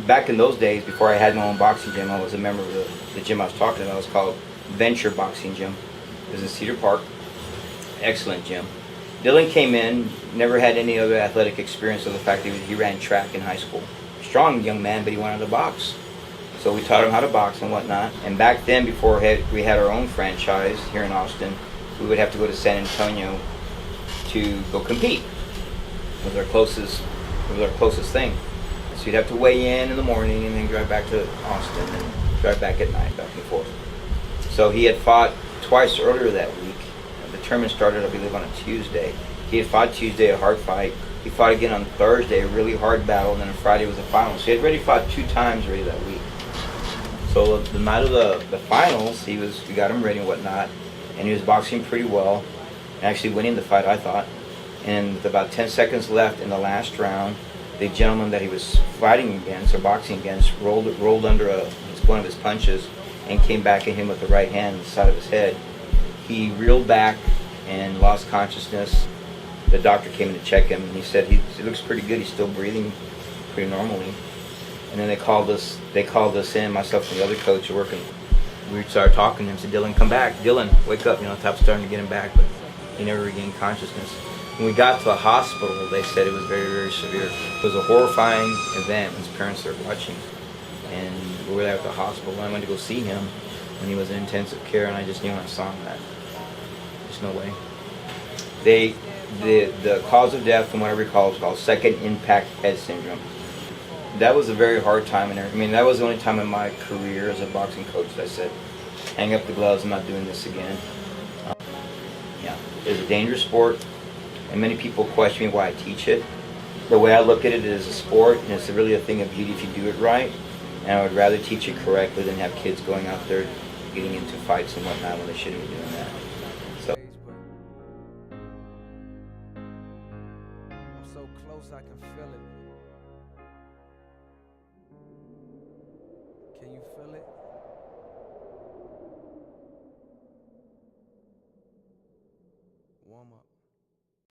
back in those days, before I had my own boxing gym, I was a member of the gym I was talking about. It was called Venture Boxing Gym. It was in Cedar Park. Excellent gym. Dillon came in, never had any other athletic experience of the fact that he ran track in high school. Strong young man, but he wanted to box. So we taught him how to box and whatnot. And back then, before we had our own franchise here in Austin, we would have to go to San Antonio to go compete. It was our closest thing. So you'd have to weigh in the morning and then drive back to Austin and drive back at night, back and forth. So he had fought twice earlier that week. The tournament started, I believe, on a Tuesday. He had fought Tuesday, a hard fight. He fought again on Thursday, a really hard battle, and then on Friday was the final. So he had already fought 2 times already that week. So the night of the finals, we got him ready and whatnot, and he was boxing pretty well, actually winning the fight, I thought. And with about 10 seconds left in the last round, the gentleman that he was fighting against or boxing against rolled under one of his punches and came back at him with the right hand on the side of his head. He reeled back and lost consciousness. The doctor came in to check him, and he said he looks pretty good. He's still breathing pretty normally. And then they called us in, myself and the other coach working. We started talking to him, said, "Dillon, come back. Dillon, wake up." Top starting to get him back, but he never regained consciousness. When we got to the hospital, they said it was very, very severe. It was a horrifying event. His parents were watching, and we were there at the hospital. And I went to go see him when he was in intensive care, and I just knew when I saw him that there's no way. The cause of death, from what I recall, was called second impact head syndrome. That was a very hard time, and that was the only time in my career as a boxing coach that I said, "Hang up the gloves. I'm not doing this again." It's a dangerous sport, and many people question me why I teach it. The way I look at it is a sport, and it's really a thing of beauty if you do it right. And I would rather teach it correctly than have kids going out there getting into fights and whatnot when they shouldn't be doing that. So. I'm so close I can feel it. Can you feel it?